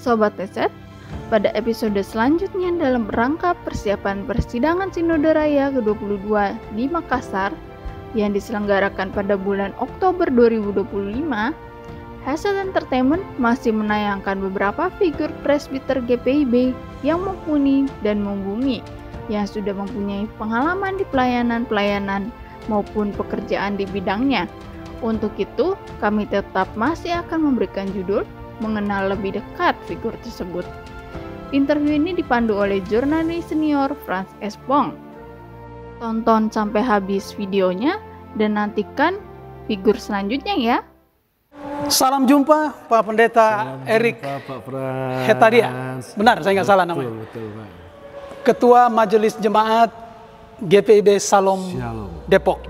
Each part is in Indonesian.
Sobat Teset, pada episode selanjutnya dalam rangka persiapan persidangan Sinode Raya ke-22 di Makassar yang diselenggarakan pada bulan Oktober 2025, Heset Entertainment masih menayangkan beberapa figur presbiter GPIB yang mumpuni dan membumi, yang sudah mempunyai pengalaman di pelayanan-pelayanan maupun pekerjaan di bidangnya. Untuk itu, kami tetap masih akan memberikan judul mengenal lebih dekat figur tersebut. Interview ini dipandu oleh jurnalis senior Frans Espong. Tonton sampai habis videonya dan nantikan figur selanjutnya ya. Salam jumpa Pak Pendeta Erik Hetaria. Benar, saya nggak salah namanya. Betul, Pak. Ketua Majelis Jemaat GPIB Salom Depok.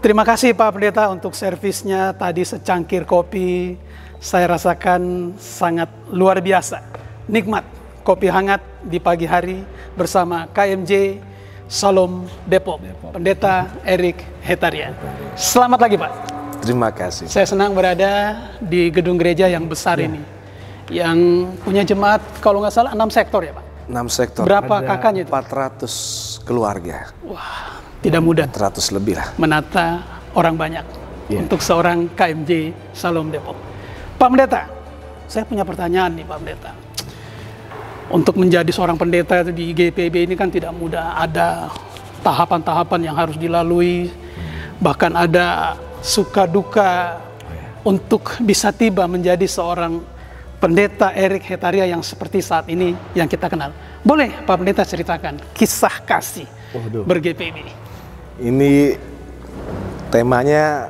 Terima kasih Pak Pendeta untuk servisnya tadi, secangkir kopi. Saya rasakan sangat luar biasa. Nikmat kopi hangat di pagi hari bersama KMJ Salom Depok. Pendeta Erik Hetaria. Selamat lagi Pak. Terima kasih. Saya senang berada di gedung gereja yang besar ini, yang punya jemaat kalau nggak salah 6 sektor ya Pak? 6 sektor. Berapa Ada kakaknya itu? 400 keluarga. Wah, tidak mudah 400 lebih lah. menata orang banyak untuk seorang KMJ Salom Depok. Pak Pendeta, saya punya pertanyaan nih Pak Pendeta. Untuk menjadi seorang pendeta di GPIB ini kan tidak mudah, ada tahapan-tahapan yang harus dilalui, bahkan ada suka duka untuk bisa tiba menjadi seorang pendeta Erik Hetaria yang seperti saat ini yang kita kenal. Boleh Pak Pendeta ceritakan kisah kasih ber-GPIB? Ini temanya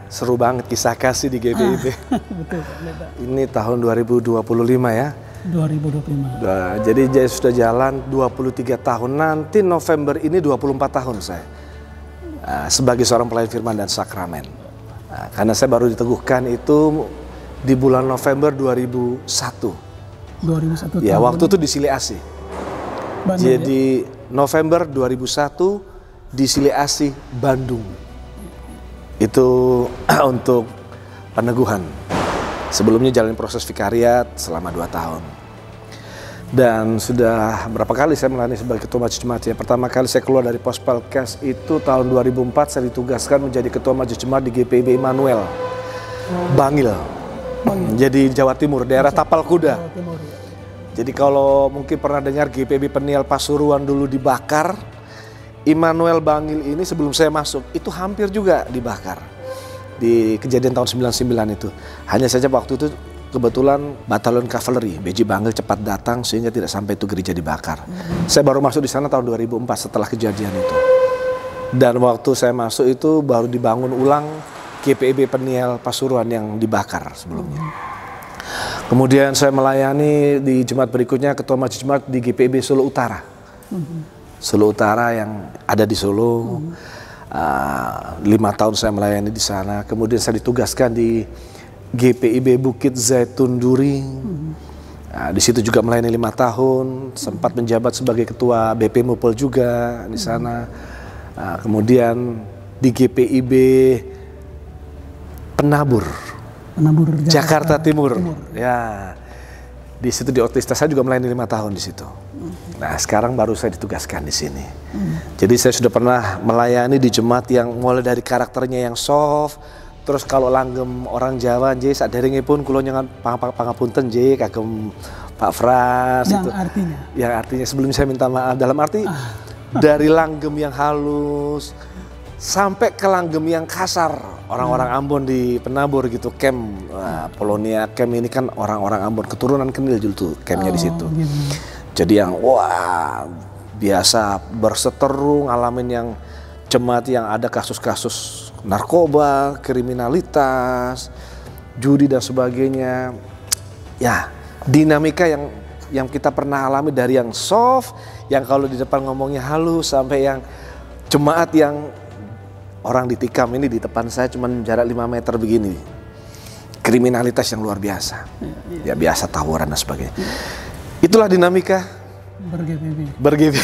seru banget, kisah kasih di GPIB. Betul Pak Pendeta. Ini tahun 2025 ya. 2025. Jadi sudah jalan 23 tahun. Nanti November ini 24 tahun saya sebagai seorang pelayan firman dan sakramen. Karena saya baru diteguhkan itu di bulan November 2001. 2001 Ya, tahun. waktu itu di Sili Asih. Bandung, Jadi November 2001 di Sili Asih, Bandung. Itu untuk peneguhan. Sebelumnya jalani proses vikariat selama 2 tahun. Dan sudah berapa kali saya melayani sebagai ketua majelis jemaat. Ya, pertama kali saya keluar dari pos Pelkes itu tahun 2004, saya ditugaskan menjadi ketua majelis jemaat di GPIB Immanuel, Bangil. Jadi Jawa Timur, daerah Tapal Kuda. Jadi kalau mungkin pernah dengar GPIB Peniel Pasuruan dulu dibakar, Immanuel Bangil ini sebelum saya masuk itu hampir juga dibakar di kejadian tahun 99 itu. Hanya saja waktu itu kebetulan batalion kavaleri BJ Bangil cepat datang sehingga tidak sampai itu gereja dibakar. Saya baru masuk di sana tahun 2004 setelah kejadian itu. Dan waktu saya masuk itu baru dibangun ulang GPIB Peniel Pasuruan yang dibakar sebelumnya. Kemudian saya melayani di jemaat berikutnya, ketua majelis jemaat di GPIB Solo Utara. Solo Utara yang ada di Solo. 5 tahun saya melayani di sana. Kemudian saya ditugaskan di GPIB Bukit Zaitun Duri. Di situ juga melayani 5 tahun. Sempat menjabat sebagai ketua BP Mupel juga di sana. Kemudian di GPIB Penabur Jakarta Timur. Ya, di situ di Otista saya juga melayani 5 tahun di situ. Nah, sekarang baru saya ditugaskan di sini. Jadi saya sudah pernah melayani di jemaat yang mulai dari karakternya yang soft, terus kalau langgem orang Jawa nggih saderengipun kula nyangan pangapunten nggih kagem Pak Frans Yang itu. artinya? Yang artinya sebelum saya minta maaf dalam arti dari langgem yang halus sampai ke langgem yang kasar. Orang-orang Ambon di Penabur gitu, camp Polonia, camp ini kan orang-orang Ambon, keturunan Kenil dulu tuh campnya di situ. Jadi yang wah biasa berseteru ngalamin yang jemaat yang ada kasus-kasus narkoba, kriminalitas, judi dan sebagainya. Ya, dinamika yang kita pernah alami dari yang soft, yang kalau di depan ngomongnya halus, sampai yang jemaat yang orang ditikam ini di depan saya cuma jarak 5 meter begini. Kriminalitas yang luar biasa. Ya biasa tawuran dan sebagainya. Itulah dinamika ber-GPIB.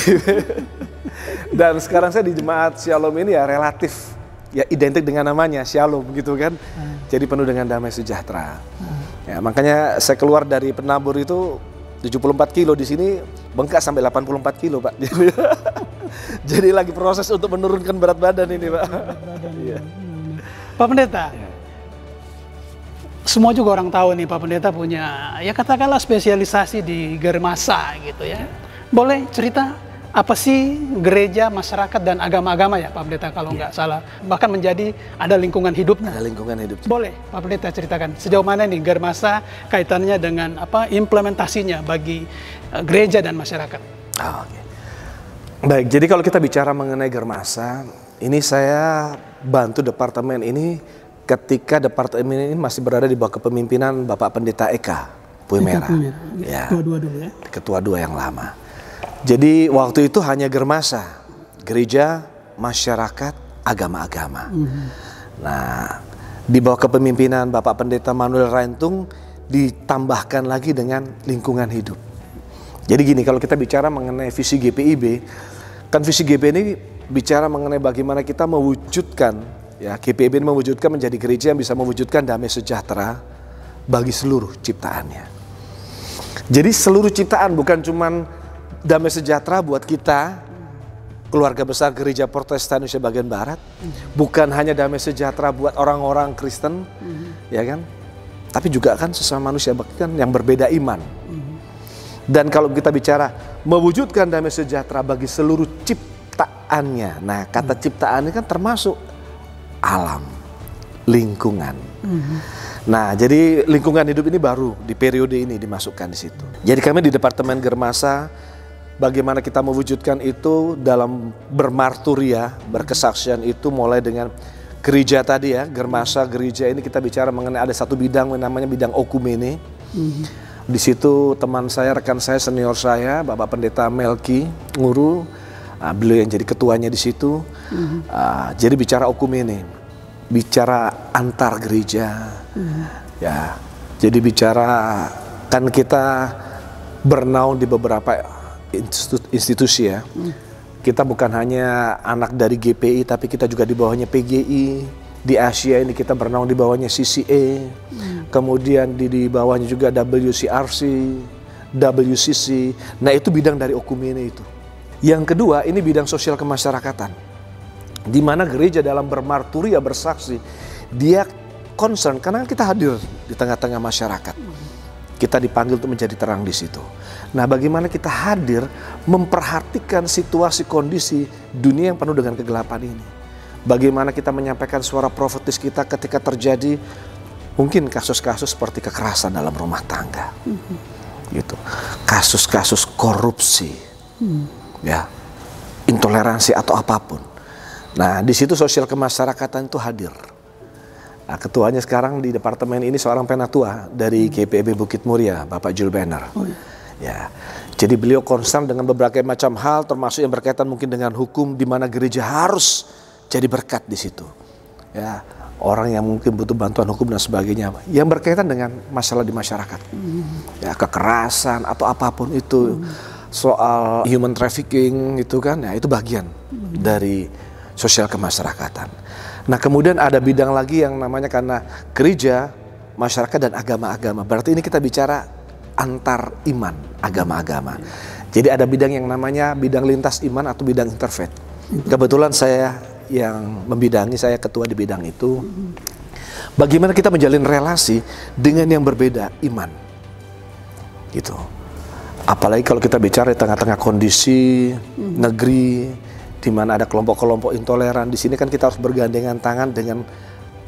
Dan sekarang saya di jemaat Shalom ini ya relatif ya identik dengan namanya Shalom gitu kan. Jadi penuh dengan damai sejahtera. Ya, makanya saya keluar dari penabur itu 74 kilo, di sini bengkak sampai 84 kilo Pak. Jadi lagi proses untuk menurunkan berat badan ini Pak. Iya. Pak Pendeta, semua juga orang tahu nih Pak Pendeta punya ya katakanlah spesialisasi di Germasa gitu ya. Boleh cerita apa sih gereja, masyarakat, dan agama-agama ya Pak Pendeta kalau nggak salah. Bahkan menjadi ada lingkungan hidupnya. Ada lingkungan hidup. Boleh Pak Pendeta ceritakan sejauh mana nih Germasa kaitannya dengan apa implementasinya bagi gereja dan masyarakat. Oke. Baik, jadi kalau kita bicara mengenai Germasa, ini saya bantu departemen ini ketika departemen ini masih berada di bawah kepemimpinan Bapak Pendeta Eka Puimera. Ya. Ketua-dua dulu ya. Ketua dua yang lama. Jadi waktu itu hanya Germasa, gereja, masyarakat, agama-agama. Nah, di bawah kepemimpinan Bapak Pendeta Manuel Raintung ditambahkan lagi dengan lingkungan hidup. Jadi gini, kalau kita bicara mengenai visi GPIB, kan visi GPIB ini bicara mengenai bagaimana kita mewujudkan, ya GPIB ini mewujudkan menjadi gereja yang bisa mewujudkan damai sejahtera bagi seluruh ciptaannya. Jadi seluruh ciptaan, bukan cuman damai sejahtera buat kita, keluarga besar gereja Protestan Indonesia bagian Barat, bukan hanya damai sejahtera buat orang-orang Kristen, ya kan? Tapi juga kan sesama manusia kan yang berbeda iman. Dan kalau kita bicara mewujudkan damai sejahtera bagi seluruh ciptaannya, nah kata ciptaan ini kan termasuk alam, lingkungan. Nah, jadi lingkungan hidup ini baru di periode ini dimasukkan di situ. Jadi kami di Departemen Germasa, bagaimana kita mewujudkan itu dalam bermarturia, berkesaksian itu mulai dengan gereja tadi ya, Germasa gereja ini kita bicara mengenai ada satu bidang namanya bidang okumene. Di situ teman saya, rekan saya, senior saya, Bapak Pendeta Melki Nguru, beliau yang jadi ketuanya di situ. Jadi bicara okumene, bicara antar gereja, ya. Jadi bicara kan kita bernaung di beberapa institusi ya. Kita bukan hanya anak dari GPI, tapi kita juga di bawahnya PGI. Di Asia ini kita bernaung di bawahnya CCA. Kemudian di bawahnya juga WCRC, WCC. Nah itu bidang dari okumene itu. Yang kedua ini bidang sosial kemasyarakatan. Di mana gereja dalam bermarturia bersaksi, dia concern karena kita hadir di tengah-tengah masyarakat. Kita dipanggil untuk menjadi terang di situ. Nah, bagaimana kita hadir memperhatikan situasi kondisi dunia yang penuh dengan kegelapan ini. Bagaimana kita menyampaikan suara profetis kita ketika terjadi mungkin kasus-kasus seperti kekerasan dalam rumah tangga. Gitu. Kasus-kasus korupsi. Ya. Intoleransi atau apapun. Nah, di situ sosial kemasyarakatan itu hadir. Nah, ketuanya sekarang di departemen ini seorang penatua dari GPIB Bukit Muria, Bapak Jules Banner. Ya, jadi beliau concern dengan berbagai macam hal, termasuk yang berkaitan mungkin dengan hukum, di mana gereja harus jadi berkat di situ. Ya, orang yang mungkin butuh bantuan hukum dan sebagainya, yang berkaitan dengan masalah di masyarakat. Ya, kekerasan atau apapun itu, soal human trafficking itu kan, ya itu bagian dari sosial kemasyarakatan. Nah, kemudian ada bidang lagi yang namanya karena gereja, masyarakat, dan agama-agama. Berarti ini kita bicara antar iman, agama-agama. Jadi ada bidang yang namanya bidang lintas iman atau bidang interfaith. Kebetulan saya yang membidangi, saya ketua di bidang itu. Bagaimana kita menjalin relasi dengan yang berbeda iman. Gitu. Apalagi kalau kita bicara di tengah-tengah kondisi negeri di mana ada kelompok-kelompok intoleran, di sini kan kita harus bergandengan tangan dengan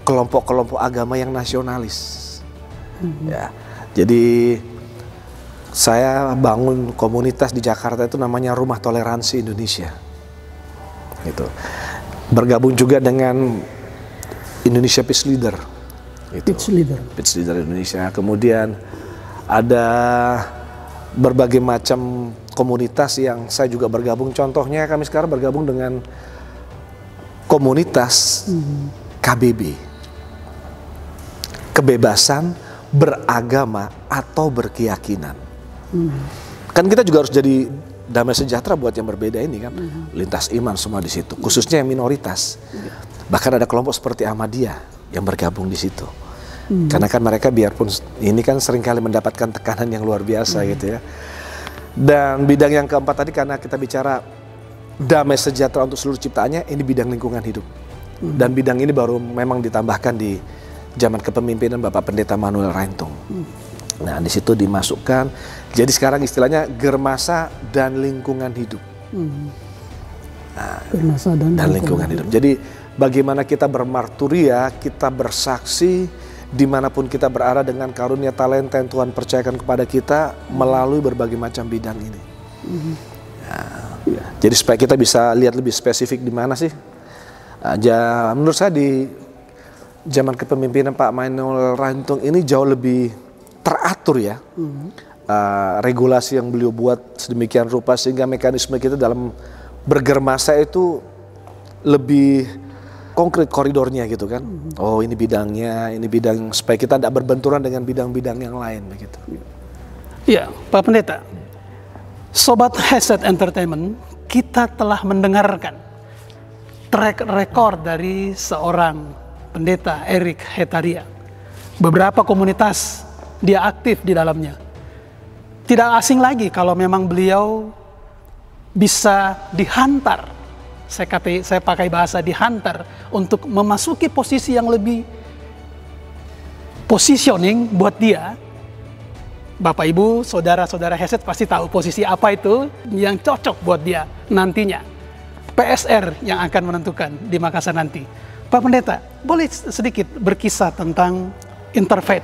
kelompok-kelompok agama yang nasionalis. Ya, jadi saya bangun komunitas di Jakarta itu namanya Rumah Toleransi Indonesia. Gitu. Bergabung juga dengan Indonesia Peace Leader. Gitu. Peace Leader Indonesia. Kemudian ada berbagai macam komunitas yang saya juga bergabung. Contohnya kami sekarang bergabung dengan komunitas KBB, kebebasan beragama atau berkeyakinan. Kan kita juga harus jadi damai sejahtera buat yang berbeda ini kan, lintas iman semua di situ, khususnya yang minoritas. Bahkan ada kelompok seperti Ahmadiyah yang bergabung di situ. Karena kan mereka biarpun ini kan seringkali mendapatkan tekanan yang luar biasa gitu ya. Dan bidang yang keempat tadi, karena kita bicara damai sejahtera untuk seluruh ciptaannya, ini bidang lingkungan hidup. Dan bidang ini baru memang ditambahkan di zaman kepemimpinan Bapak Pendeta Manuel Raintung. Nah, di situ dimasukkan. Jadi sekarang istilahnya Germasa dan lingkungan hidup. Nah, Germasa dan lingkungan hidup. Jadi bagaimana kita bermarturia, kita bersaksi dimanapun kita berada dengan karunia talenta yang Tuhan percayakan kepada kita melalui berbagai macam bidang ini. Jadi supaya kita bisa lihat lebih spesifik di mana sih. Menurut saya di zaman kepemimpinan Pak Manuel Raintung ini jauh lebih teratur ya. Regulasi yang beliau buat sedemikian rupa sehingga mekanisme kita dalam bergermasa itu lebih konkret koridornya gitu kan. Oh, ini bidangnya, ini bidang, supaya kita tidak berbenturan dengan bidang-bidang yang lain begitu. Iya, Pak Pendeta. Sobat Headset Entertainment, kita telah mendengarkan track record dari seorang pendeta Eric Hetaria. Beberapa komunitas dia aktif di dalamnya. Tidak asing lagi kalau memang beliau bisa dihantar. Saya pakai bahasa dihantar untuk memasuki posisi yang lebih positioning buat dia. Bapak Ibu, saudara-saudara Headset pasti tahu posisi apa itu yang cocok buat dia nantinya. PSR yang akan menentukan di Makassar nanti. Pak Pendeta, boleh sedikit berkisah tentang interfaith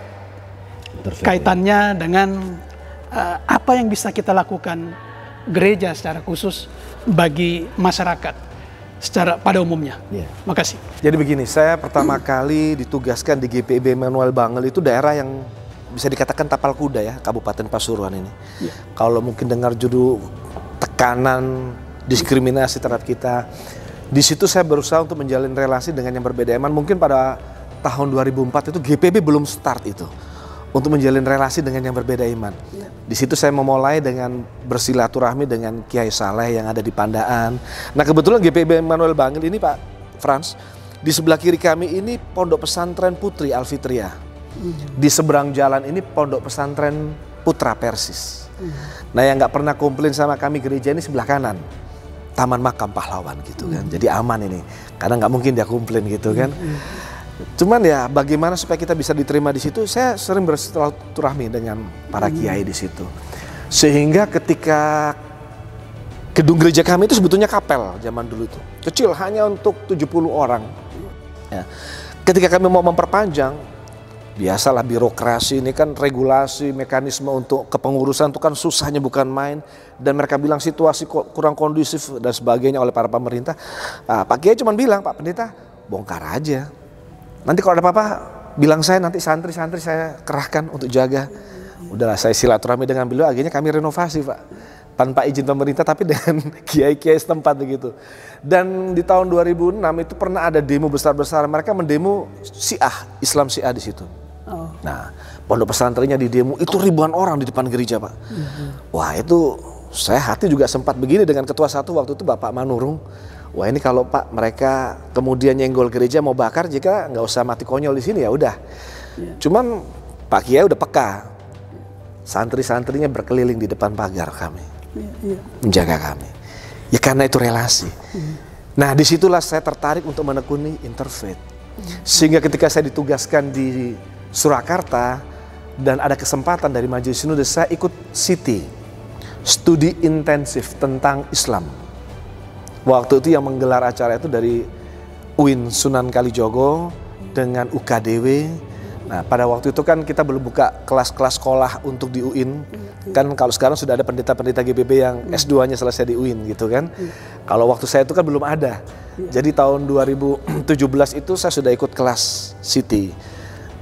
kaitannya dengan apa yang bisa kita lakukan gereja secara khusus bagi masyarakat secara pada umumnya. Makasih. Jadi begini, saya pertama kali ditugaskan di GPIB Manuel Bangel, itu daerah yang bisa dikatakan tapal kuda ya, Kabupaten Pasuruan ini. Kalau mungkin dengar judul tekanan, diskriminasi terhadap kita, di situ saya berusaha untuk menjalin relasi dengan yang berbeda iman. Mungkin pada tahun 2004 itu GPIB belum start itu untuk menjalin relasi dengan yang berbeda iman. Di situ saya memulai dengan bersilaturahmi dengan Kiai Saleh yang ada di Pandaan. Nah, kebetulan GPIB Manuel Bangil ini Pak Frans, di sebelah kiri kami ini Pondok Pesantren Putri Alfitria. Di seberang jalan ini Pondok Pesantren Putra Persis. Nah, yang nggak pernah komplain sama kami gereja ini sebelah kanan, Taman Makam Pahlawan gitu kan. Jadi aman ini, karena nggak mungkin dia komplain gitu kan. Cuman ya bagaimana supaya kita bisa diterima di situ, saya sering bersilaturahmi dengan para kiai di situ. Sehingga ketika gedung gereja kami itu sebetulnya kapel zaman dulu itu. Kecil, hanya untuk 70 orang. Ya. Ketika kami mau memperpanjang, biasalah birokrasi ini kan regulasi, mekanisme untuk kepengurusan itu kan susahnya bukan main. Dan mereka bilang situasi kurang kondusif dan sebagainya oleh para pemerintah. Pak Kiai cuma bilang, Pak Pendeta bongkar aja. Nanti kalau ada apa-apa bilang saya, nanti santri-santri saya kerahkan untuk jaga. Udahlah, saya silaturahmi dengan beliau, akhirnya kami renovasi Pak. Tanpa izin pemerintah tapi dengan kiai-kiai setempat begitu. Dan di tahun 2006 itu pernah ada demo besar-besaran, mereka mendemo Syiah, Islam Syiah di situ. Nah, pondok pesantrennya di demo itu ribuan orang di depan gereja Pak. Wah, itu saya hati juga sempat begini dengan ketua satu waktu itu Bapak Manurung. Wah, ini kalau Pak mereka kemudian nyenggol gereja mau bakar, jika nggak usah mati konyol di sini ya udah. Cuman Pak Kiai udah peka, santri-santrinya berkeliling di depan pagar kami, menjaga kami. Ya karena itu relasi. Nah, disitulah saya tertarik untuk menekuni interfaith. Sehingga ketika saya ditugaskan di Surakarta dan ada kesempatan dari Majelis Sinode, saya ikut SITI, studi intensif tentang Islam. Waktu itu yang menggelar acara itu dari UIN Sunan Kalijogo dengan UKDW. Nah, pada waktu itu kan kita belum buka kelas-kelas sekolah untuk di UIN. Kan kalau sekarang sudah ada pendeta-pendeta GBB yang S2-nya selesai di UIN gitu kan. Kalau waktu saya itu kan belum ada. Jadi tahun 2017 itu saya sudah ikut kelas City.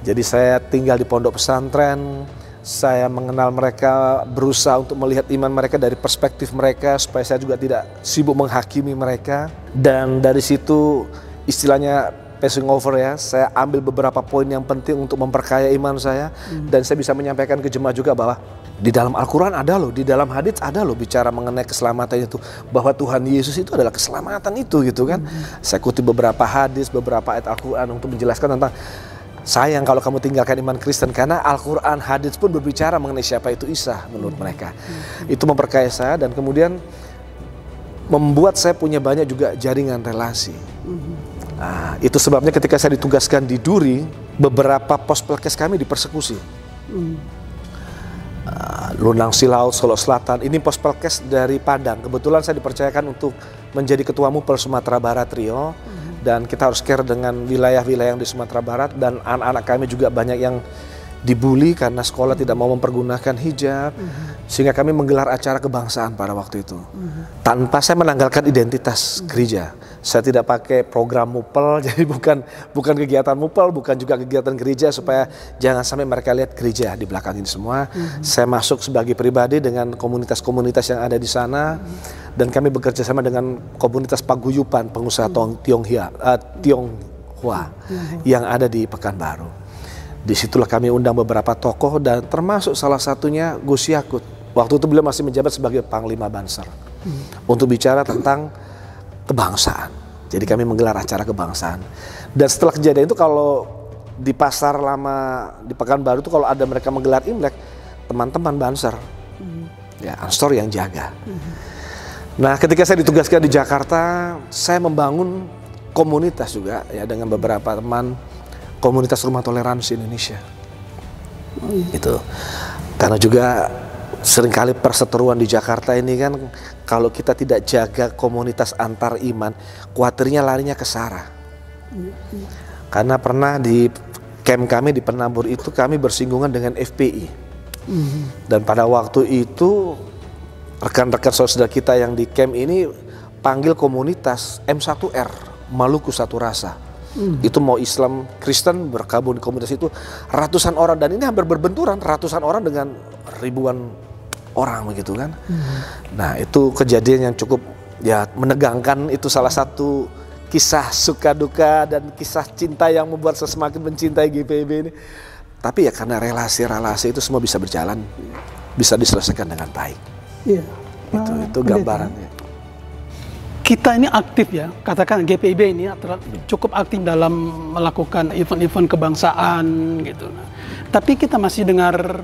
Jadi saya tinggal di pondok pesantren. Saya mengenal mereka, berusaha untuk melihat iman mereka dari perspektif mereka supaya saya juga tidak sibuk menghakimi mereka. Dan dari situ istilahnya passing over ya, saya ambil beberapa poin yang penting untuk memperkaya iman saya. Dan saya bisa menyampaikan ke jemaah juga bahwa Di dalam Al-Quran ada loh, di dalam hadits ada loh bicara mengenai keselamatan itu, bahwa Tuhan Yesus itu adalah keselamatan itu gitu kan. Saya kutip beberapa hadis, beberapa ayat Al-Quran untuk menjelaskan tentang sayang kalau kamu tinggalkan iman Kristen, karena Al-Quran, hadits pun berbicara mengenai siapa itu Isa menurut mereka. Itu memperkaya saya dan kemudian membuat saya punya banyak juga jaringan relasi. Nah, itu sebabnya ketika saya ditugaskan di Duri, beberapa pos pelkes kami dipersekusi. Lunang Silau, Solo Selatan, ini pos pelkes dari Padang. Kebetulan saya dipercayakan untuk menjadi ketua Mupel Sumatera Barat Rio, dan kita harus care dengan wilayah-wilayah yang di Sumatera Barat, dan anak-anak kami juga banyak yang dibully karena sekolah tidak mau mempergunakan hijab, sehingga kami menggelar acara kebangsaan pada waktu itu. Tanpa saya menanggalkan identitas gereja. Saya tidak pakai program Mupel, jadi bukan kegiatan Mupel, bukan juga kegiatan gereja, supaya jangan sampai mereka lihat gereja di belakang ini semua. Saya masuk sebagai pribadi dengan komunitas-komunitas yang ada di sana, dan kami bekerja sama dengan komunitas paguyuban pengusaha Tionghoa yang ada di Pekanbaru. Disitulah kami undang beberapa tokoh, dan termasuk salah satunya Gus Yakut. Waktu itu beliau masih menjabat sebagai Panglima Banser, untuk bicara tentang kebangsaan. Jadi kami menggelar acara kebangsaan. Dan setelah kejadian itu, kalau di pasar lama di Pekanbaru itu kalau ada mereka menggelar Imlek, teman-teman Banser, ya Anstor yang jaga. Nah, ketika saya ditugaskan di Jakarta, saya membangun komunitas juga ya dengan beberapa teman, komunitas Rumah Toleransi Indonesia. Itu karena juga seringkali perseteruan di Jakarta ini kan, kalau kita tidak jaga komunitas antar iman, khawatirnya larinya ke SARA. Karena pernah di camp kami di Penambur itu kami bersinggungan dengan FPI. Dan pada waktu itu rekan-rekan saudara kita yang di camp ini panggil komunitas M1R, Maluku Satu Rasa. Itu mau Islam Kristen bergabung di komunitas itu ratusan orang, dan ini hampir berbenturan ratusan orang dengan ribuan orang begitu kan. Nah, itu kejadian yang cukup ya menegangkan. Itu salah satu kisah suka duka dan kisah cinta yang membuat saya semakin mencintai GPIB ini. Tapi ya karena relasi-relasi itu semua bisa berjalan, bisa diselesaikan dengan baik. Iya. Itu gambarannya. Kita ini aktif ya, katakan GPIB ini cukup aktif dalam melakukan event-event kebangsaan gitu. Tapi kita masih dengar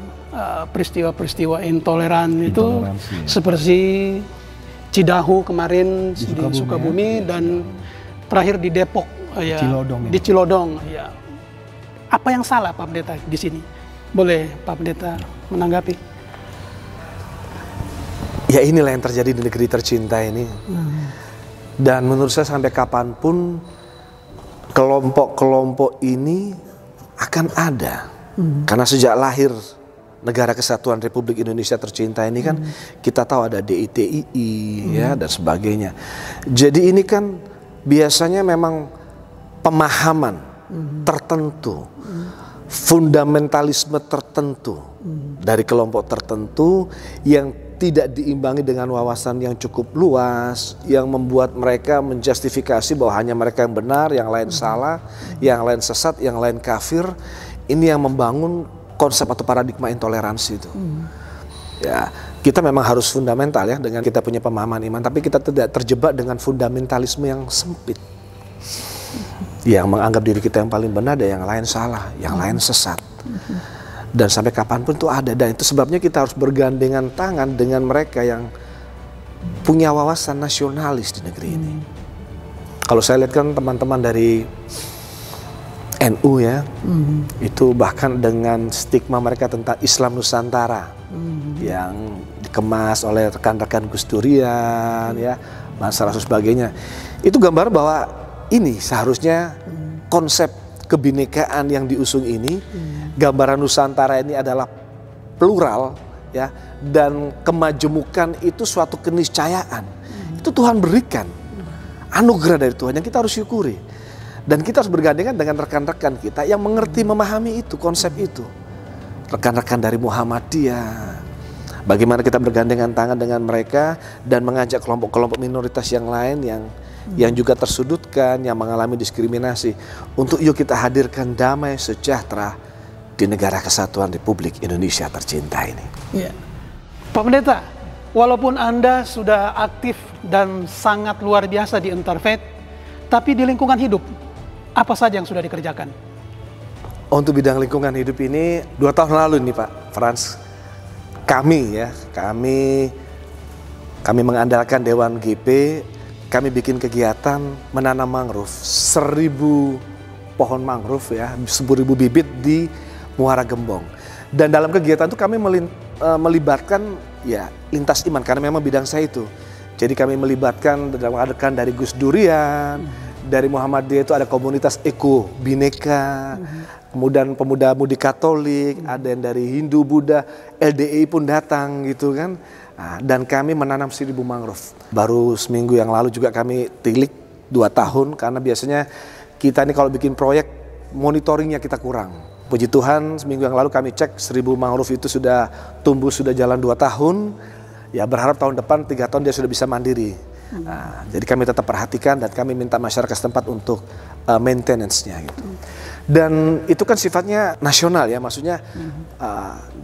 peristiwa-peristiwa intoleran itu seperti Cidahu kemarin di Sukabumi ya. Dan terakhir di Depok ya, di Cilodong ya. Apa yang salah Pak Pendeta di sini? Boleh Pak Pendeta menanggapi? Ya, inilah yang terjadi di negeri tercinta ini. Dan menurut saya sampai kapanpun kelompok-kelompok ini akan ada. Karena sejak lahir Negara Kesatuan Republik Indonesia tercinta ini kan kita tahu ada DITII ya dan sebagainya. Jadi ini kan biasanya memang pemahaman tertentu, fundamentalisme tertentu dari kelompok tertentu yang tidak diimbangi dengan wawasan yang cukup luas, yang membuat mereka menjustifikasi bahwa hanya mereka yang benar, yang lain salah, yang lain sesat, yang lain kafir. Ini yang membangun konsep atau paradigma intoleransi itu. Ya, kita memang harus fundamental ya dengan kita punya pemahaman iman, tapi kita tidak terjebak dengan fundamentalisme yang sempit. Yang menganggap diri kita yang paling benar dan yang lain salah, yang lain sesat. Dan sampai kapanpun itu ada, dan itu sebabnya kita harus bergandengan tangan dengan mereka yang punya wawasan nasionalis di negeri ini. Kalau saya lihat kan teman-teman dari NU ya, itu bahkan dengan stigma mereka tentang Islam Nusantara yang dikemas oleh rekan-rekan Gus Durian ya, masalah sebagainya. Itu gambar bahwa ini seharusnya konsep kebinekaan yang diusung ini, gambaran Nusantara ini adalah plural ya, dan kemajemukan itu suatu keniscayaan. Itu Tuhan berikan, anugerah dari Tuhan yang kita harus syukuri. Dan kita harus bergandengan dengan rekan-rekan kita yang mengerti, memahami itu, konsep itu. Rekan-rekan dari Muhammadiyah, bagaimana kita bergandengan tangan dengan mereka dan mengajak kelompok-kelompok minoritas yang lain yang juga tersudutkan, yang mengalami diskriminasi, untuk yuk kita hadirkan damai sejahtera di Negara Kesatuan Republik Indonesia tercinta ini. Ya. Pak Pendeta, walaupun Anda sudah aktif dan sangat luar biasa di Interfaith, tapi di lingkungan hidup, apa saja yang sudah dikerjakan? Untuk bidang lingkungan hidup ini 2 tahun lalu nih Pak Frans, kami mengandalkan Dewan GP, kami bikin kegiatan menanam mangrove, 1000 pohon mangrove ya, 10.000 bibit di Muara Gembong. Dan dalam kegiatan itu kami melibatkan ya lintas iman, karena memang bidang saya itu. Jadi kami melibatkan dari Gus Durian, dari Muhammadiyah itu ada komunitas Eko Bineka, kemudian pemuda-mudi Katolik, ada yang dari Hindu, Buddha, LDI pun datang gitu kan. Nah, dan kami menanam 1000 mangrove. Baru seminggu yang lalu juga kami tilik 2 tahun, karena biasanya kita ini kalau bikin proyek monitoringnya kita kurang. Puji Tuhan seminggu yang lalu kami cek 1000 mangrove itu sudah tumbuh, sudah jalan 2 tahun. Ya berharap tahun depan 3 tahun dia sudah bisa mandiri. Nah, jadi kami tetap perhatikan dan kami minta masyarakat setempat untuk maintenance-nya gitu. Dan itu kan sifatnya nasional ya, maksudnya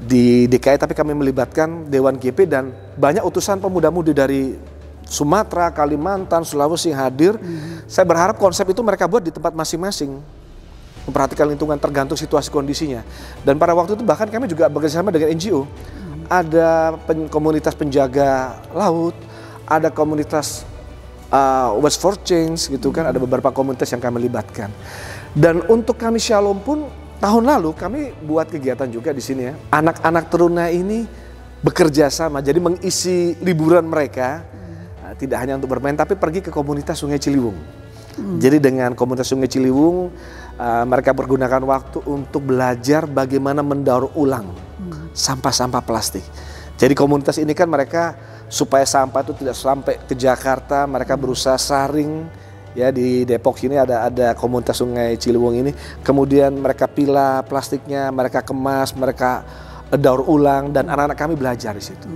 di DKI, tapi kami melibatkan Dewan GP dan banyak utusan pemuda-mudi dari Sumatera, Kalimantan, Sulawesi hadir. Saya berharap konsep itu mereka buat di tempat masing-masing, memperhatikan lingkungan tergantung situasi kondisinya. Dan pada waktu itu bahkan kami juga bekerjasama dengan NGO. Ada komunitas penjaga laut, ada komunitas Watch for Change gitu kan, ada beberapa komunitas yang kami libatkan. Dan untuk kami Shalom pun tahun lalu kami buat kegiatan juga di sini ya. Anak-anak teruna ini bekerja sama, jadi mengisi liburan mereka tidak hanya untuk bermain, tapi pergi ke komunitas Sungai Ciliwung. Jadi dengan komunitas Sungai Ciliwung mereka menggunakan waktu untuk belajar bagaimana mendaur ulang sampah-sampah plastik. Jadi komunitas ini kan mereka supaya sampah itu tidak sampai ke Jakarta, mereka berusaha saring. Ya di Depok sini ada komunitas Sungai Ciliwung ini, kemudian mereka pilah plastiknya, mereka kemas, mereka daur ulang, dan anak-anak kami belajar di situ.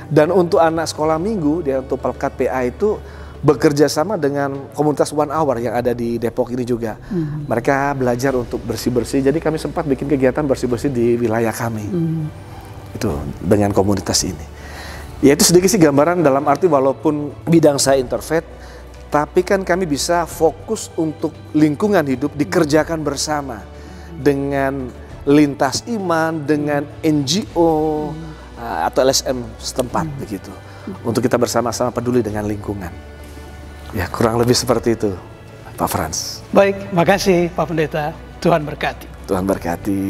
Dan untuk anak sekolah minggu, dia untuk Pelkat PA itu bekerja sama dengan komunitas One Hour yang ada di Depok ini juga. Mereka belajar untuk bersih-bersih, jadi kami sempat bikin kegiatan bersih-bersih di wilayah kami. Itu dengan komunitas ini. Ya itu sedikit sih gambaran, dalam arti walaupun bidang saya Interfaith, tapi kan kami bisa fokus untuk lingkungan hidup dikerjakan bersama dengan lintas iman, dengan NGO atau LSM setempat begitu. Untuk kita bersama-sama peduli dengan lingkungan. Ya kurang lebih seperti itu Pak Frans. Baik, makasih Pak Pendeta. Tuhan berkati. Tuhan berkati.